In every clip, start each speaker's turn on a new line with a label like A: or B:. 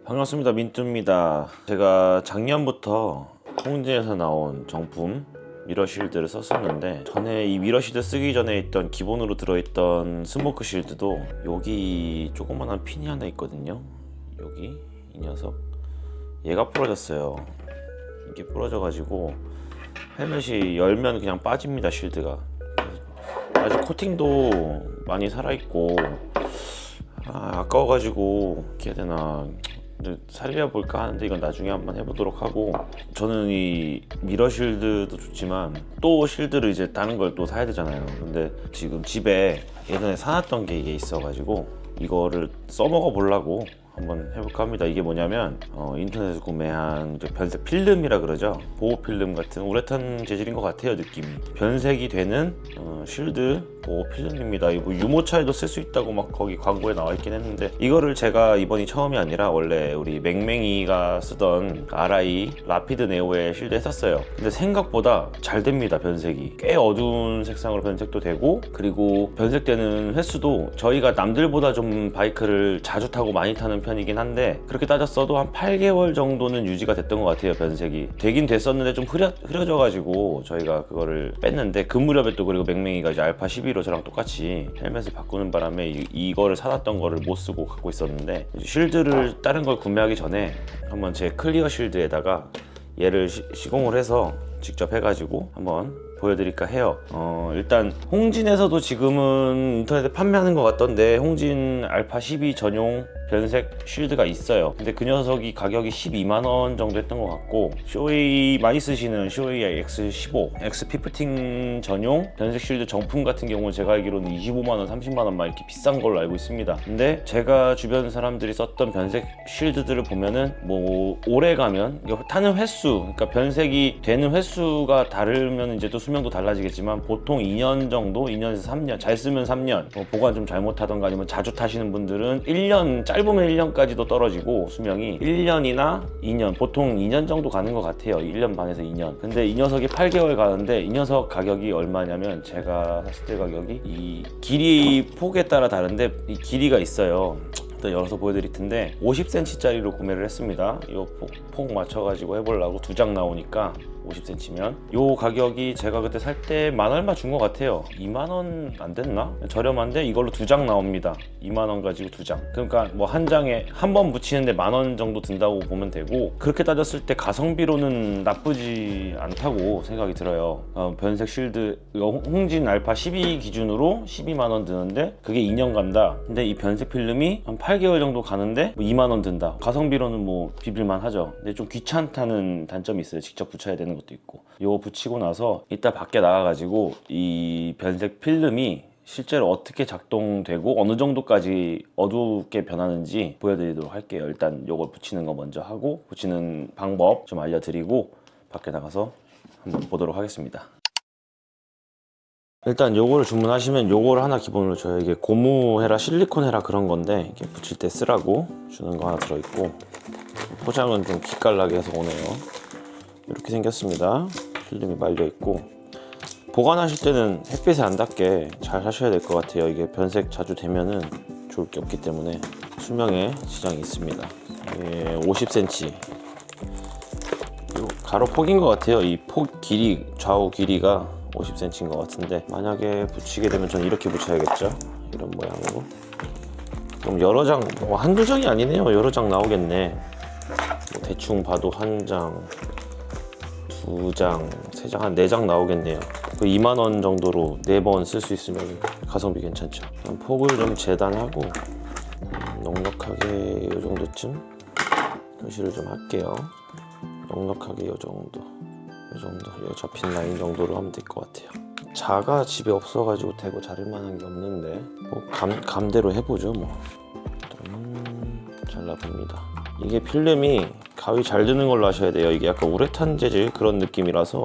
A: 반갑습니다. 민뚜입니다. 제가 작년부터 홍진에서 나온 정품 미러실드를 썼었는데, 전에 이 미러실드 쓰기 전에 있던 기본으로 들어있던 스모크 실드도 여기 조그만한 핀이 하나 있거든요. 여기 이 녀석, 얘가 부러졌어요. 이게 부러져 가지고 헬멧이 열면 그냥 빠집니다. 실드가 아직 코팅도 많이 살아있고, 아까워가지고 어떻게 해야 되나 살려볼까 하는데, 이건 나중에 한번 해보도록 하고, 저는 이 미러 실드도 좋지만 또 실드를 이제 다른 걸 또 사야 되잖아요. 근데 지금 집에 예전에 사놨던 게 이게 있어가지고 이거를 써먹어 보려고 한번 해볼까 합니다. 이게 뭐냐면 인터넷에서 구매한 변색 필름이라 그러죠. 보호 필름 같은 우레탄 재질인 것 같아요. 느낌이 변색이 되는 실드 보호 필름입니다. 이거 유모차에도 쓸 수 있다고 막 거기 광고에 나와 있긴 했는데, 이거를 제가 이번이 처음이 아니라 원래 우리 맹맹이가 쓰던 RI 라피드 네오의 실드 했었어요. 근데 생각보다 잘 됩니다. 변색이 꽤 어두운 색상으로 변색도 되고, 그리고 변색되는 횟수도 저희가 남들보다 좀 바이크를 자주 타고 많이 타는 편이긴 한데, 그렇게 따졌어도 한 8개월 정도는 유지가 됐던 것 같아요. 변색이 되긴 됐었는데 좀 흐려져 가지고 저희가 그거를 뺐는데, 그 무렵에 또 그리고 맹맹이가 이제 알파 11로 저랑 똑같이 헬멧을 바꾸는 바람에 이거를 사놨던 거를 못 쓰고 갖고 있었는데, 실드를 다른 걸 구매하기 전에 한번 제 클리어 실드에다가 얘를 시공을 해서 직접 해가지고 한번 보여드릴까 해요. 일단 홍진에서도 지금은 인터넷에 판매하는 것 같던데, 홍진 알파 12 전용 변색 쉴드가 있어요. 근데 그 녀석이 가격이 12만원 정도 했던 것 같고, 쇼웨이 많이 쓰시는 쇼웨이 X15, X15 전용 변색 쉴드 정품 같은 경우는 제가 알기로는 25만원, 30만원 막 이렇게 비싼 걸로 알고 있습니다. 근데 제가 주변 사람들이 썼던 변색 쉴드들을 보면은 뭐 오래 가면 타는 횟수, 그러니까 변색이 되는 횟수가 다르면 이제 또 수명도 달라지겠지만, 보통 2년 정도, 2년에서 3년, 잘 쓰면 3년, 보관 좀 잘못하던가 아니면 자주 타시는 분들은 1년, 짧으면 1년까지도 떨어지고 수명이 1년이나 2년, 보통 2년 정도 가는 것 같아요. 1년 반에서 2년. 근데 이 녀석이 8개월 가는데, 이 녀석 가격이 얼마냐면, 제가 샀을 때 가격이 이 길이 폭에 따라 다른데 이 길이가 있어요. 일단 열어서 보여드릴 텐데, 50cm 짜리로 구매를 했습니다. 이 폭 맞춰가지고 해보려고. 2장 나오니까 50cm면 요 가격이 제가 그때 살 때 만 얼마 준 것 같아요. 2만원 안 됐나? 저렴한데 이걸로 2장 나옵니다. 2만원 가지고 2장. 그러니까 뭐 한 장에 한 번 붙이는데 만원 정도 든다고 보면 되고, 그렇게 따졌을 때 가성비로는 나쁘지 않다고 생각이 들어요. 변색 실드 홍진 알파 12 기준으로 12만원 드는데 그게 2년 간다. 근데 이 변색 필름이 한 8개월 정도 가는데 뭐 2만원 든다. 가성비로는 뭐 비빌만 하죠. 근데 좀 귀찮다는 단점이 있어요. 직접 붙여야 되는 것도 있고. 이거 붙이고 나서 이따 밖에 나가가지고 이 변색 필름이 실제로 어떻게 작동되고 어느 정도까지 어둡게 변하는지 보여드리도록 할게요. 일단 이걸 붙이는 거 먼저 하고, 붙이는 방법 좀 알려드리고 밖에 나가서 한번 보도록 하겠습니다. 일단 요거를 주문하시면 요거를 하나 기본으로 줘요. 이게 고무 헤라, 실리콘 헤라 그런 건데, 이렇게 붙일 때 쓰라고 주는 거 하나 들어있고, 포장은 좀 기깔나게 해서 오네요. 이렇게 생겼습니다. 필름이 말려있고, 보관하실 때는 햇빛에 안 닿게 잘 하셔야 될 것 같아요. 이게 변색 자주 되면은 좋을 게 없기 때문에 수명에 지장이 있습니다. 50cm 가로 폭인 것 같아요. 이 폭 길이, 좌우 길이가 50cm인 것 같은데, 만약에 붙이게 되면 저는 이렇게 붙여야겠죠. 이런 모양으로. 그럼 여러 장, 한두 장이 아니네요. 여러 장 나오겠네. 뭐 대충 봐도 한 장, 2장, 3장, 한 4장 나오겠네요. 2만원 정도로 4번 쓸 수 있으면 가성비 괜찮죠. 폭을 좀 재단하고 넉넉하게 이 정도쯤 표시를 좀 할게요. 넉넉하게 이 정도, 이 접힌 라인 정도로 하면 될 것 같아요. 자가 집에 없어가지고 대고 자를 만한 게 없는데, 뭐 감대로 해보죠 뭐. 잘라봅니다. 이게 필름이 가위 잘 드는 걸로 하셔야 돼요. 이게 약간 우레탄 재질 그런 느낌이라서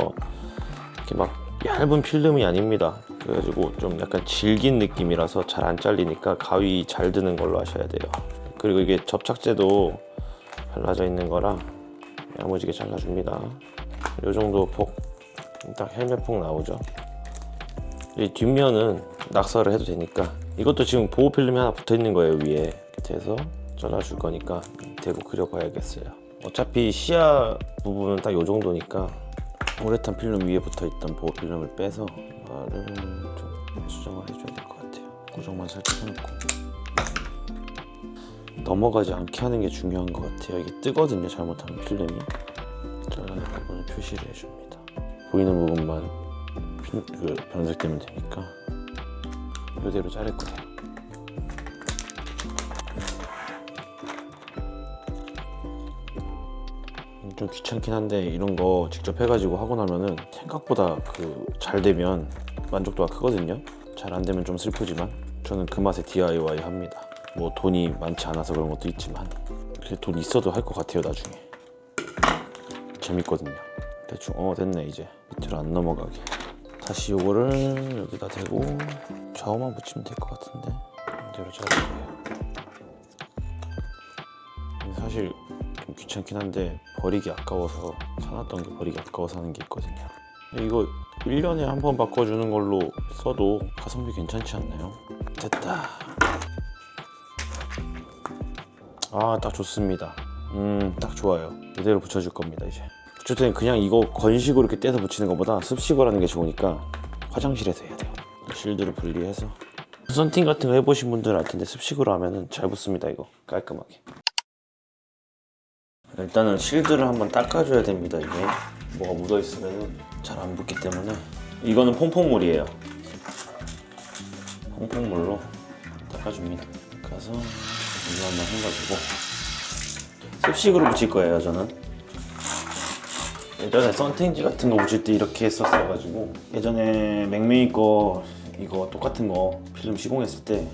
A: 이렇게 막 얇은 필름이 아닙니다. 그래가지고 좀 약간 질긴 느낌이라서 잘 안 잘리니까 가위 잘 드는 걸로 하셔야 돼요. 그리고 이게 접착제도 발라져 있는 거라 야무지게 잘라줍니다. 이 정도 폭, 딱 헬멧 폭 나오죠. 이 뒷면은 낙서를 해도 되니까. 이것도 지금 보호 필름이 하나 붙어 있는 거예요. 위에. 이렇게 해서
B: 잘라줄 거니까 대고 그려봐야겠어요. 어차피 시야 부분은 딱 요 정도니까 우레탄 필름 위에 붙어있던 보호 필름을 빼서 이거를 좀 수정을 해줘야 될 것 같아요. 고정만 살짝 해놓고 넘어가지 않게 하는 게 중요한 것 같아요. 이게 뜨거든요, 잘못하면 필름이. 잘라낼 부분을 표시를 해줍니다. 보이는 부분만 변색되면 되니까 이대로 자를 거예요. 좀 귀찮긴 한데 이런 거 직접 해가지고 하고 나면은 생각보다 잘 되면 만족도가 크거든요. 잘 안 되면 좀 슬프지만 저는 그 맛에 DIY 합니다. 뭐 돈이 많지 않아서 그런 것도 있지만 돈 있어도 할 것 같아요. 나중에 재밌거든요. 대충 됐네. 이제 밑으로 안 넘어가게 다시 요거를 여기다 대고 좌우만 붙이면 될 것 같은데 이대로 자를 거예요. 사실 좀 귀찮긴 한데 버리기 아까워서 사놨던 게 버리기 아까워서 하는 게 있거든요. 이거 1년에 한 번 바꿔주는 걸로 써도 가성비 괜찮지 않나요? 됐다. 딱 좋습니다. 딱 좋아요. 이대로 붙여줄 겁니다. 이제 붙일 때는 그냥 이거 건식으로 이렇게 떼서 붙이는 것보다 습식으로 하는 게 좋으니까 화장실에서 해야 돼요. 실드를 분리해서 썬팅 같은 거 해보신 분들은 알 텐데 습식으로 하면은 잘 붙습니다. 이거 깔끔하게. 일단은 실드를 한번 닦아줘야 됩니다. 이게 뭐가 묻어있으면 잘 안 붙기 때문에. 이거는 퐁퐁물이에요. 퐁퐁물로 닦아줍니다. 가서 이거 한번 해가지고 습식으로 붙일 거예요. 저는 예전에 썬팅지 같은 거 붙일 때 이렇게 했었어가지고, 예전에 맥메이 거 이거 똑같은 거 필름 시공했을 때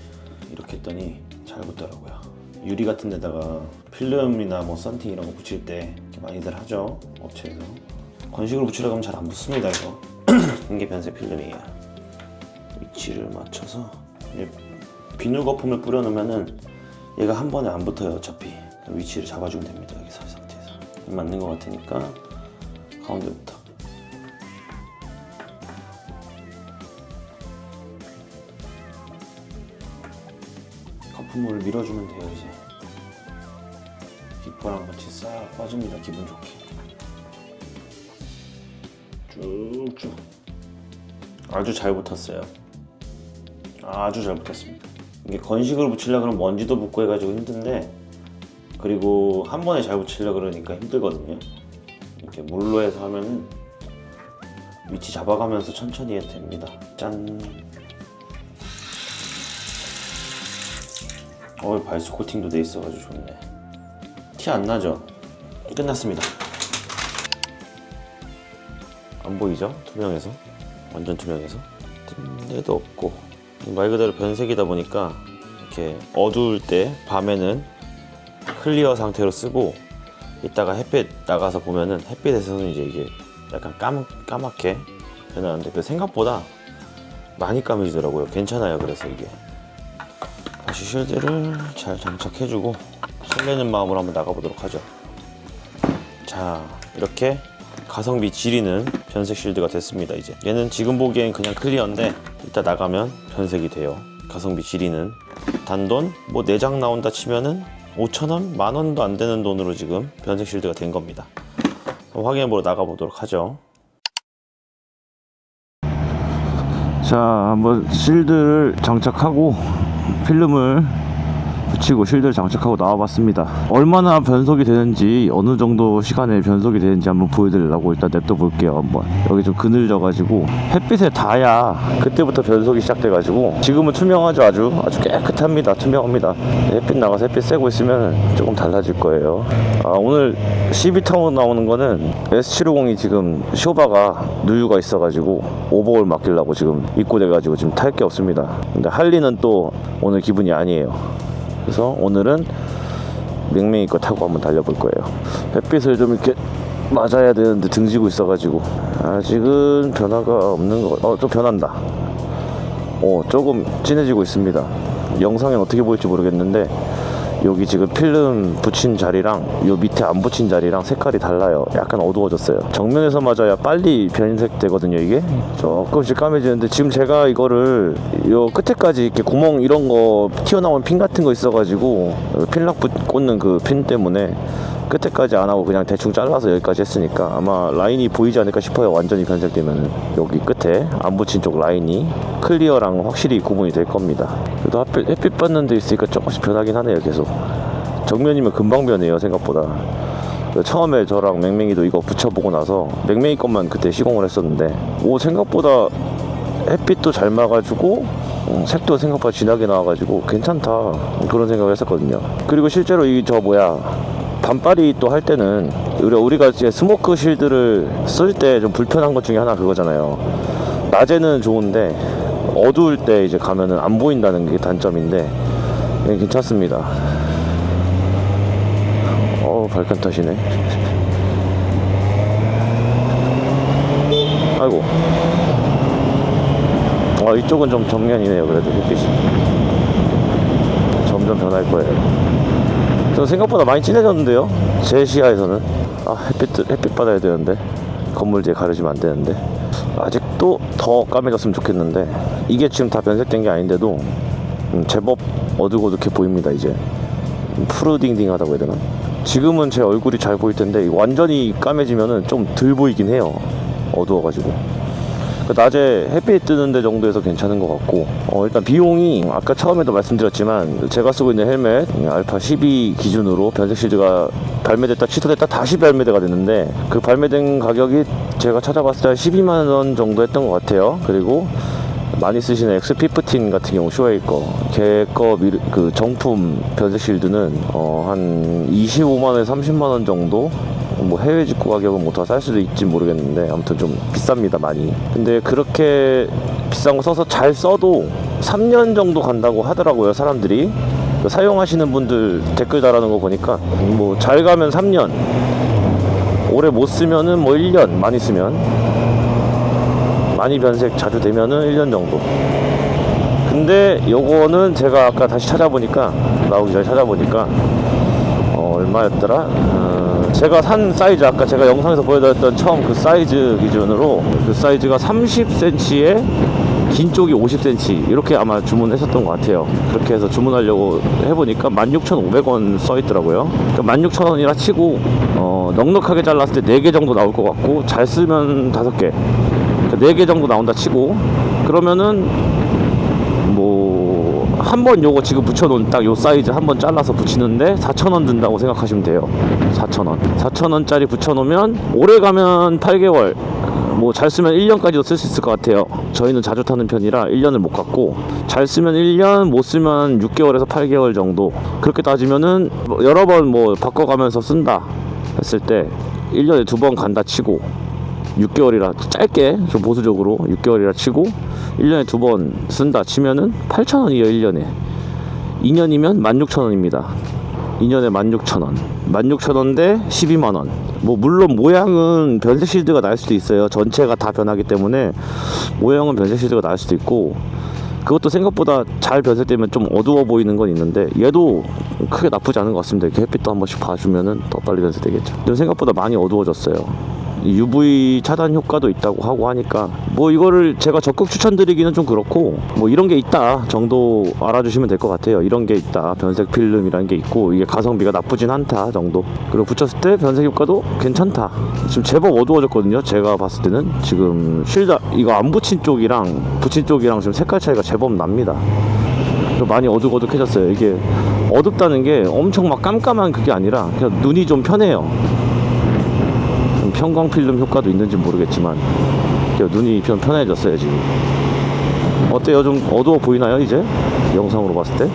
B: 이렇게 했더니 잘 붙더라고요. 유리 같은 데다가 필름이나 뭐 썬팅 이런 거 붙일 때 이렇게 많이들 하죠, 업체에서. 건식으로 붙이려고 하면 잘 안 붙습니다. 이거 이게 변색 필름이에요. 위치를 맞춰서 비누 거품을 뿌려 놓으면은 얘가 한 번에 안 붙어요. 어차피 위치를 잡아주면 됩니다. 여기서 이 상태에서 맞는 것 같으니까 가운데부터 거품물을 밀어주면 돼요. 이제 깃발랑 같이 싹 빠집니다. 기분 좋게 쭉쭉. 아주 잘 붙었어요. 아주 잘 붙었습니다. 이게 건식으로 붙이려고 그러면 먼지도 붙고 해가지고 힘든데, 그리고 한 번에 잘 붙이려고 그러니까 힘들거든요. 이렇게 물로 해서 하면은 위치 잡아가면서 천천히 해도 됩니다. 짠. 발수 코팅도 돼 있어가지고 좋네. 티 안 나죠? 끝났습니다. 안 보이죠? 투명해서. 완전 투명해서. 뜬데도 없고. 말 그대로 변색이다 보니까 이렇게 어두울 때 밤에는 클리어 상태로 쓰고, 이따가 햇빛 나가서 보면은 햇빛에서는 이제 이게 약간 까맣게 변하는데, 그 생각보다 많이 까매지더라고요. 괜찮아요. 그래서 이게 다시 실드를 잘 장착해주고 설레는 마음으로 한번 나가보도록 하죠. 자, 이렇게 가성비 지리는 변색 실드가 됐습니다. 이제 얘는 지금 보기엔 그냥 클리어인데 이따 나가면 변색이 돼요. 가성비 지리는 단돈 뭐 4장 나온다 치면은 5,000원? 만원도 안 되는 돈으로 지금 변색 실드가 된 겁니다. 확인해보러 나가보도록 하죠. 자, 한번 실드를 장착하고 필름을 붙이고 실드를 장착하고 나와봤습니다. 얼마나 변속이 되는지, 어느 정도 시간에 변속이 되는지 한번 보여드리려고 일단 냅둬 볼게요. 한번 여기 좀 그늘져가지고 햇빛에 닿아야 그때부터 변속이 시작돼가지고, 지금은 투명하죠. 아주 깨끗합니다. 투명합니다. 햇빛 나가서 햇빛 쐬고 있으면 조금 달라질 거예요. 오늘 CB타운 나오는 거는 S750이 지금 쇼바가 누유가 있어가지고 오버홀 맡기려고 지금 입고돼가지고 지금 탈 게 없습니다. 근데 할리는 또 오늘 기분이 아니에요. 그래서 오늘은 맥메이 거 타고 한번 달려볼 거예요. 햇빛을 좀 이렇게 맞아야 되는데 등지고 있어가지고 아직은 변화가 없는 거. 좀 변한다. 조금 진해지고 있습니다. 영상엔 어떻게 보일지 모르겠는데 여기 지금 필름 붙인 자리랑 요 밑에 안 붙인 자리랑 색깔이 달라요. 약간 어두워졌어요. 정면에서 맞아야 빨리 변색되거든요. 이게 조금씩 까매지는데 지금 제가 이거를 요 끝에까지 이렇게 구멍 이런 거 튀어나온 핀 같은 거 있어가지고 필락 꽂는 그 핀 때문에 끝에까지 안 하고 그냥 대충 잘라서 여기까지 했으니까 아마 라인이 보이지 않을까 싶어요. 완전히 변색되면 여기 끝에 안 붙인 쪽 라인이 클리어랑 확실히 구분이 될 겁니다. 그래도 햇빛 받는 데 있으니까 조금씩 변하긴 하네요. 계속 정면이면 금방 변해요. 생각보다. 처음에 저랑 맹맹이도 이거 붙여보고 나서 맹맹이 것만 그때 시공을 했었는데 생각보다 햇빛도 잘 막아주고 색도 생각보다 진하게 나와가지고 괜찮다 그런 생각을 했었거든요. 그리고 실제로 반팔이 또 할 때는 우리가 이제 스모크 실드를 쓸 때 좀 불편한 것 중에 하나 그거잖아요. 낮에는 좋은데 어두울 때 이제 가면은 안 보인다는 게 단점인데 괜찮습니다. 발칸 타시네. 아이고. 이쪽은 좀 정면이네요. 그래도 햇빛이 점점 변할 거예요. 저 생각보다 많이 진해졌는데요. 제 시야에서는 햇빛 받아야 되는데 건물 뒤에 가려지면 안 되는데 아직도 더 까매졌으면 좋겠는데 이게 지금 다 변색된 게 아닌데도 제법 어둑어둑해 보입니다. 이제 푸르딩딩하다고 해야 되나? 지금은 제 얼굴이 잘 보일 텐데 완전히 까매지면은 좀 덜 보이긴 해요. 어두워가지고. 낮에 햇빛 뜨는 데 정도에서 괜찮은 것 같고 일단 비용이 아까 처음에도 말씀드렸지만 제가 쓰고 있는 헬멧 알파 12 기준으로 변색 실드가 발매됐다 취소됐다 다시 발매가 됐는데 그 발매된 가격이 제가 찾아봤을 때 12만원 정도 했던 것 같아요. 그리고 많이 쓰시는 X15 같은 경우 쇼웨이 그 정품 변색 실드는 한 25만원에서 30만원 정도 해외 직구 가격은 뭐 더 쌀 수도 있지 모르겠는데 아무튼 좀 비쌉니다 많이. 근데 그렇게 비싼 거 써서 잘 써도 3년 정도 간다고 하더라고요 사람들이. 사용하시는 분들 댓글 달아놓은 거 보니까 잘 가면 3년, 오래 못 쓰면은 1년, 많이 쓰면 많이 변색 자주 되면은 1년 정도. 근데 요거는 제가 아까 다시 찾아보니까 나오기 전에 찾아보니까 얼마였더라? 제가 산 사이즈 아까 제가 영상에서 보여드렸던 처음 그 사이즈 기준으로 그 사이즈가 30cm에 긴 쪽이 50cm 이렇게 아마 주문했었던 것 같아요. 그렇게 해서 주문하려고 해보니까 16,500원 써있더라고요. 그러니까 16,000원이라 치고 넉넉하게 잘랐을 때 4개 정도 나올 것 같고 잘 쓰면 5개, 그러니까 4개 정도 나온다 치고 그러면은 한 번 요거 지금 붙여놓은 딱 요 사이즈 한 번 잘라서 붙이는데 4,000원 든다고 생각하시면 돼요. 4,000원짜리 붙여놓으면 오래 가면 8개월, 잘 쓰면 1년까지도 쓸 수 있을 것 같아요. 저희는 자주 타는 편이라 1년을 못 갔고 잘 쓰면 1년, 못 쓰면 6개월에서 8개월 정도. 그렇게 따지면은 여러 번 바꿔가면서 쓴다 했을 때 1년에 2번 간다 치고 6개월이라 짧게 좀 보수적으로 6개월이라 치고 1년에 2번 쓴다 치면은 8,000원이에요 1년에. 2년이면 16,000원입니다 2년에 16,000원 16,000원 대 12만원. 물론 모양은 변색 실드가 날 수도 있어요. 전체가 다 변하기 때문에 모양은 변색 실드가 날 수도 있고 그것도 생각보다 잘 변색되면 좀 어두워 보이는 건 있는데 얘도 크게 나쁘지 않은 것 같습니다. 이렇게 햇빛도 한 번씩 봐주면은 더 빨리 변색되겠죠. 근데 생각보다 많이 어두워졌어요. UV 차단 효과도 있다고 하고 하니까 이거를 제가 적극 추천드리기는 좀 그렇고 이런 게 있다 정도 알아주시면 될 것 같아요. 이런 게 있다, 변색 필름이라는 게 있고 이게 가성비가 나쁘진 않다 정도. 그리고 붙였을 때 변색 효과도 괜찮다. 지금 제법 어두워졌거든요. 제가 봤을 때는 지금 실드 이거 안 붙인 쪽이랑 붙인 쪽이랑 지금 색깔 차이가 제법 납니다. 많이 어둑어둑해졌어요. 이게 어둡다는 게 엄청 막 깜깜한 그게 아니라 그냥 눈이 좀 편해요. 편광 필름 효과도 있는지 모르겠지만 눈이 좀 편해졌어요 지금. 어때요? 좀 어두워 보이나요 이제? 영상으로 봤을 때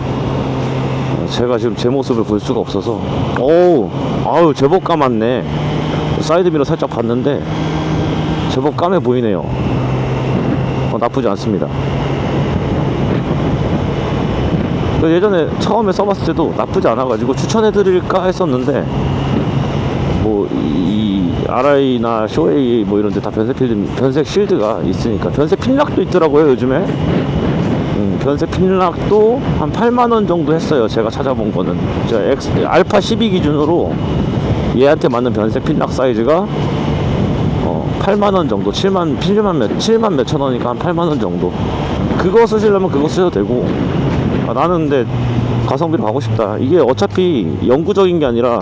B: 제가 지금 제 모습을 볼 수가 없어서 아유 제법 까맣네. 사이드미러 살짝 봤는데 제법 까매 보이네요. 나쁘지 않습니다. 예전에 처음에 써봤을 때도 나쁘지 않아가지고 추천해드릴까 했었는데 이 RI나 쇼웨이 이런데 다 변색 실드가 있으니까 변색 필락도 있더라고요 요즘에. 변색 필락도 한 8만원 정도 했어요. 제가 찾아본 거는 알파 12 기준으로 얘한테 맞는 변색 필락 사이즈가 8만원 정도, 7만 몇천 원이니까 한 8만원 정도. 그거 쓰시려면 그거 쓰셔도 되고, 나는 근데 가성비로 가고 싶다. 이게 어차피 영구적인 게 아니라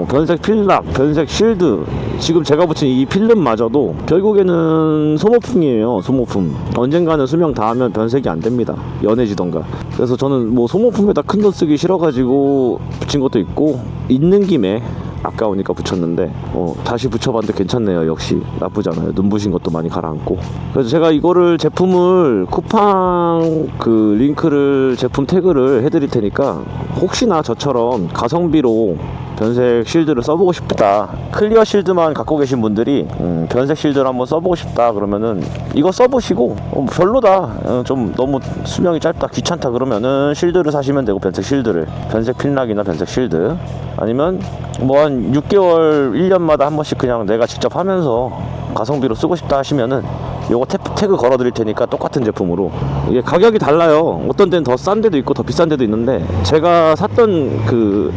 B: 변색 필락, 변색 실드, 지금 제가 붙인 이 필름마저도 결국에는 소모품이에요. 소모품. 언젠가는 수명 다하면 변색이 안 됩니다. 연해지던가. 그래서 저는 뭐 소모품에다 큰 돈 쓰기 싫어가지고 붙인 것도 있고, 있는 김에 아까우니까 붙였는데 다시 붙여봤는데 괜찮네요. 역시 나쁘지 않아요. 눈부신 것도 많이 가라앉고. 그래서 제가 이거를 제품을 쿠팡 그 링크를 제품 태그를 해드릴 테니까 혹시나 저처럼 가성비로 변색 실드를 써보고 싶다, 클리어 실드만 갖고 계신 분들이 변색 실드를 한번 써보고 싶다 그러면은 이거 써보시고 별로다, 좀 너무 수명이 짧다, 귀찮다 그러면은 실드를 사시면 되고, 변색 실드를, 변색 필락이나 변색 실드, 아니면 뭐 한 6개월 1년마다 한 번씩 그냥 내가 직접 하면서 가성비로 쓰고 싶다 하시면은 요거 태그 걸어 드릴 테니까 똑같은 제품으로. 이게 가격이 달라요. 어떤 데는 더 싼 데도 있고 더 비싼 데도 있는데, 제가 샀던 그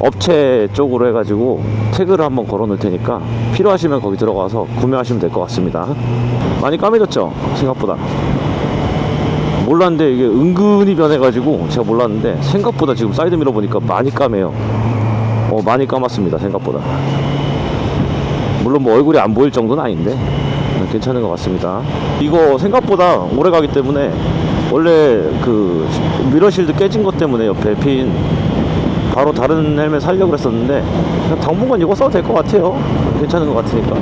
B: 업체 쪽으로 해가지고 태그를 한번 걸어 놓을 테니까 필요하시면 거기 들어가서 구매하시면 될 것 같습니다. 많이 까매졌죠? 생각보다. 몰랐는데 이게 은근히 변해가지고 제가 몰랐는데 생각보다 지금 사이드 미러 보니까 많이 까매요. 많이 까맣습니다. 생각보다. 물론 뭐 얼굴이 안 보일 정도는 아닌데 괜찮은 것 같습니다. 이거 생각보다 오래 가기 때문에, 원래 그 미러실드 깨진 것 때문에 옆에 핀 바로 다른 헬멧 살려고 했었는데 그냥 당분간 이거 써도 될 것 같아요. 괜찮은 것 같으니까.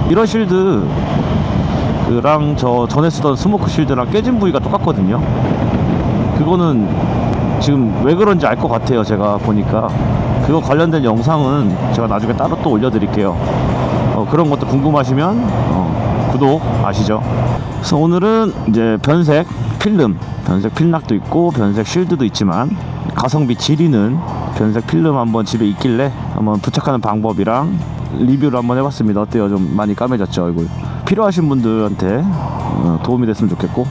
B: 미러 실드 그랑 저 전에 쓰던 스모크 실드랑 깨진 부위가 똑같거든요. 그거는 지금 왜 그런지 알 것 같아요. 제가 보니까 그거 관련된 영상은 제가 나중에 따로 또 올려드릴게요. 그런 것도 궁금하시면 구독 아시죠? 그래서 오늘은 이제 변색 필름, 변색 필락도 있고 변색 실드도 있지만 가성비 7위는 변색 필름 한번 집에 있길래 한번 부착하는 방법이랑 리뷰를 한번 해봤습니다. 어때요? 좀 많이 까매졌죠, 얼굴? 필요하신 분들한테 도움이 됐으면 좋겠고,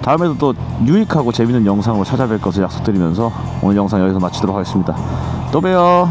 B: 다음에도 또 유익하고 재밌는 영상으로 찾아뵐 것을 약속드리면서 오늘 영상 여기서 마치도록 하겠습니다. 또 봬요.